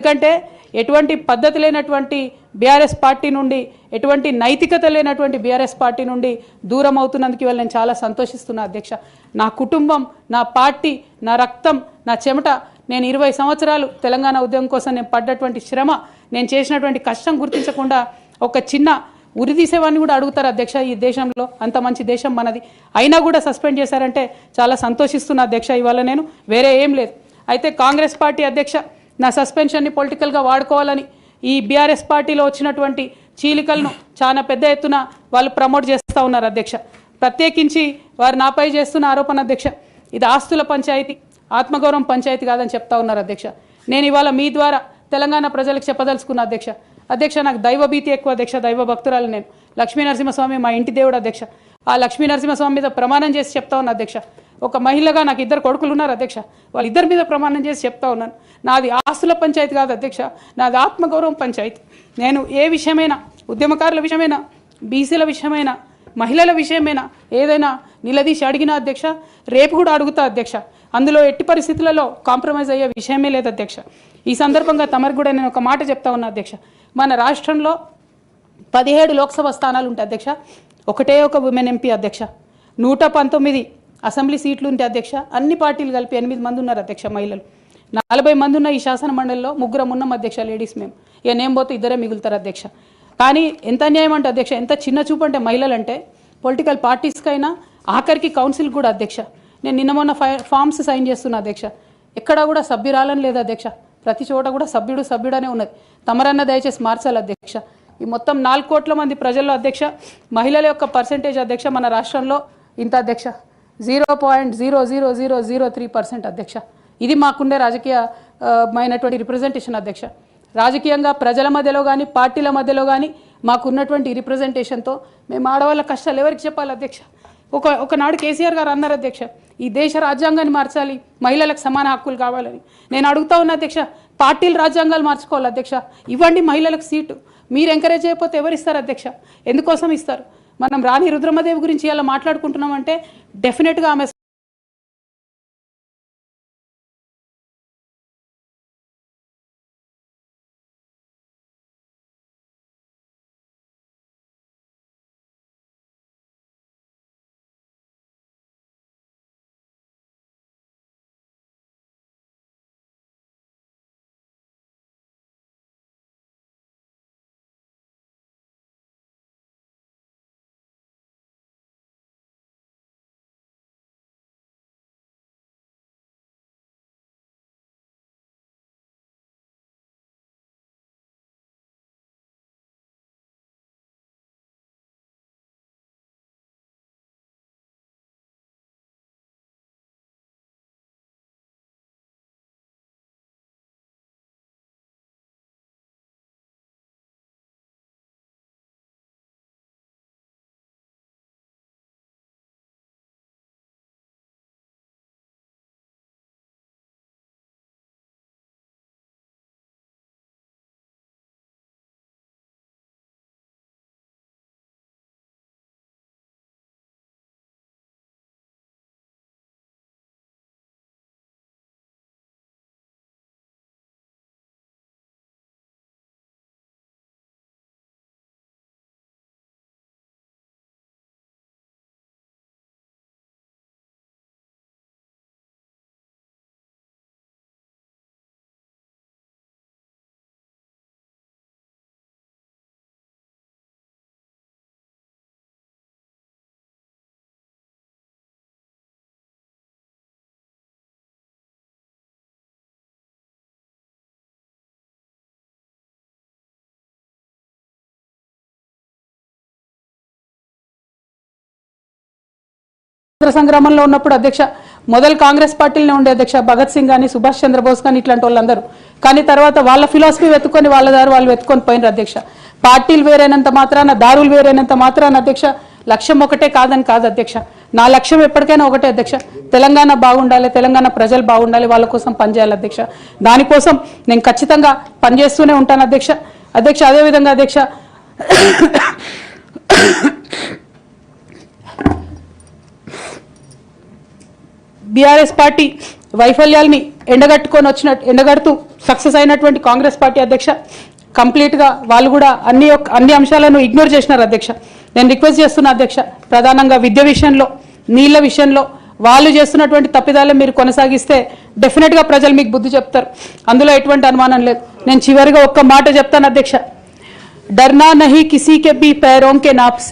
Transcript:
ఎందుకంటే ఎటువంటి పద్ధతి లేనటువంటి బీఆర్ఎస్ పార్టీ నుండి ఎటువంటి నైతికత లేనటువంటి బీఆర్ఎస్ పార్టీ నుండి దూరం అవుతున్నందుకు ఇవాళ నేను చాలా సంతోషిస్తున్నా అధ్యక్ష. నా కుటుంబం, నా పార్టీ, నా రక్తం, నా చెమట, నేను 20 సంవత్సరాలు తెలంగాణ ఉద్యమం కోసం నేను పడ్డటువంటి శ్రమ, నేను చేసినటువంటి కష్టం గుర్తించకుండా ఒక చిన్న ఉరి తీసేవాడిని కూడా అడుగుతారు అధ్యక్ష. ఈ దేశంలో అంత మంచి దేశం మనది, అయినా కూడా సస్పెండ్ చేశారంటే చాలా సంతోషిస్తున్నా అధ్యక్ష. ఇవాళ నేను వేరే ఏం లేదు. అయితే కాంగ్రెస్ పార్టీ అధ్యక్ష నా సస్పెన్షన్ని పొలిటికల్గా వాడుకోవాలని ఈ బీఆర్ఎస్ పార్టీలో వచ్చినటువంటి చీలికలను చాలా పెద్ద ఎత్తున వాళ్ళు ప్రమోట్ చేస్తూ ఉన్నారు అధ్యక్ష. ప్రత్యేకించి వారు నాపై చేస్తున్న ఆరోపణ అధ్యక్ష, ఇది ఆస్తుల పంచాయతీ, ఆత్మగౌరవం పంచాయతీ కాదని చెప్తా ఉన్నారు అధ్యక్ష. నేను ఇవాళ మీ ద్వారా తెలంగాణ ప్రజలకు చెప్పదలుచుకున్న అధ్యక్ష నాకు దైవభీతి ఎక్కువ అధ్యక్ష, దైవ భక్తురాలు నేను. లక్ష్మీ నరసింహస్వామి మా ఇంటి దేవుడు అధ్యక్ష. ఆ లక్ష్మీ నరసింహస్వామి మీద ప్రమాణం చేసి చెప్తా ఉన్నా అధ్యక్ష. ఒక మహిళగా నాకు 2 కొడుకులు ఉన్నారు అధ్యక్ష, వాళ్ళిద్దరి మీద ప్రమాణం చేసి చెప్తా ఉన్నాను, నాది ఆస్తుల పంచాయతీ కాదు అధ్యక్ష, నాది ఆత్మగౌరవం పంచాయతీ. నేను ఏ విషయమైనా, ఉద్యమకారుల విషయమైనా, బీసీల విషయమైనా, మహిళల విషయమైనా ఏదైనా నిలదీసి అడిగినా అధ్యక్ష, రేపు కూడా అడుగుతా అధ్యక్ష. అందులో ఎట్టి పరిస్థితులలో కాంప్రమైజ్ అయ్యే విషయమే లేదు అధ్యక్ష. ఈ సందర్భంగా తమరికి కూడా నేను ఒక మాట చెప్తా ఉన్నా అధ్యక్ష. మన రాష్ట్రంలో 17 లోక్సభ స్థానాలు ఉంటాయి అధ్యక్ష, ఒకటే ఒక ఉమెన్ ఎంపీ అధ్యక్ష. 119 అసెంబ్లీ సీట్లు ఉంటాయి అధ్యక్ష. అన్ని పార్టీలు కలిపి 8 మంది ఉన్నారు అధ్యక్ష మహిళలు. 40 మంది ఉన్న ఈ శాసన మండలిలో 3 ఉన్నాం అధ్యక్ష లేడీస్. మేము ఇక నేను పోతే 2 మిగులుతారు అధ్యక్ష. కానీ ఎంత అన్యాయం అంటే అధ్యక్ష, ఎంత చిన్న చూపు అంటే మహిళలు అంటే, పొలిటికల్ పార్టీస్కైనా ఆఖరికి కౌన్సిల్ కూడా అధ్యక్ష. నేను నిన్న మొన్న ఫామ్స్ సైన్ చేస్తున్నా అధ్యక్ష, ఎక్కడా కూడా సభ్యురాలని లేదు అధ్యక్ష. ప్రతి చోట కూడా సభ్యుడనే ఉన్నది. తమరన్న దయచేసి మార్చాలి అధ్యక్ష. ఈ మొత్తం 4 కోట్ల మంది ప్రజల్లో అధ్యక్ష మహిళల యొక్క పర్సెంటేజ్ అధ్యక్ష మన రాష్ట్రంలో ఇంత అధ్యక్ష, 0.00003% అధ్యక్ష. ఇది మాకుండే రాజకీయమైనటువంటి రిప్రజెంటేషన్ అధ్యక్ష. రాజకీయంగా ప్రజల మధ్యలో కానీ పార్టీల మధ్యలో కానీ మాకున్నటువంటి రిప్రజెంటేషన్తో మేము ఆడవాళ్ళ కష్టాలు ఎవరికి చెప్పాలి అధ్యక్ష? ఒకనాడు కేసీఆర్ గారు అన్నారు అధ్యక్ష, ఈ దేశ రాజ్యాంగాన్ని మార్చాలి, మహిళలకు సమాన హక్కులు కావాలని. నేను అడుగుతా ఉన్నా అధ్యక్ష, పార్టీలు రాజ్యాంగాలు మార్చుకోవాలి అధ్యక్ష. ఇవ్వండి మహిళలకు సీటు. మీరు ఎంకరేజ్ చేయకపోతే ఎవరు ఇస్తారు అధ్యక్ష? ఎందుకోసం ఇస్తారు? మనం రాణి రుద్రమదేవి గురించి ఇలా మాట్లాడుకుంటున్నామంటే డెఫినెట్గా ఆమె సంగ్రామంలో ఉన్నప్పుడు అధ్యక్ష మొదలు కాంగ్రెస్ పార్టీలోనే ఉండే అధ్యక్ష, భగత్ సింగ్ కానీ సుభాష్ చంద్రబోస్ కానీ ఇట్లాంటి వాళ్ళందరూ. కానీ తర్వాత వాళ్ళ ఫిలాసఫీ వెతుక్కొని వాళ్ళ దారి వాళ్ళు వెతుక్కొని పోయినారు అధ్యక్ష. పార్టీలు వేరైనంత మాత్రాన, దారులు వేరైనంత మాత్రాన అధ్యక్ష లక్ష్యం ఒకటే కాదని కాదు అధ్యక్ష. నా లక్ష్యం ఎప్పటికైనా ఒకటే అధ్యక్ష, తెలంగాణ బాగుండాలి, తెలంగాణ ప్రజలు బాగుండాలి, వాళ్ళ కోసం పనిచేయాలి అధ్యక్ష. దానికోసం నేను ఖచ్చితంగా పనిచేస్తూనే ఉంటాను అధ్యక్ష. అదేవిధంగా అధ్యక్ష బీఆర్ఎస్ పార్టీ వైఫల్యాల్ని ఎండగడుతూ సక్సెస్ అయినటువంటి కాంగ్రెస్ పార్టీ అధ్యక్ష కంప్లీట్గా వాళ్ళు కూడా అన్ని అంశాలను ఇగ్నోర్ చేసినారు అధ్యక్ష. నేను రిక్వెస్ట్ చేస్తున్నా అధ్యక్ష, ప్రధానంగా విద్య విషయంలో, నీళ్ల విషయంలో వాళ్ళు చేస్తున్నటువంటి తప్పిదాలను మీరు కొనసాగిస్తే డెఫినెట్గా ప్రజలు మీకు బుద్ధి చెప్తారు, అందులో ఎటువంటి అనుమానం లేదు. నేను చివరిగా ఒక్క మాట చెప్తాను అధ్యక్ష, डरना नहीं किसी के भी पैरों के नाप से,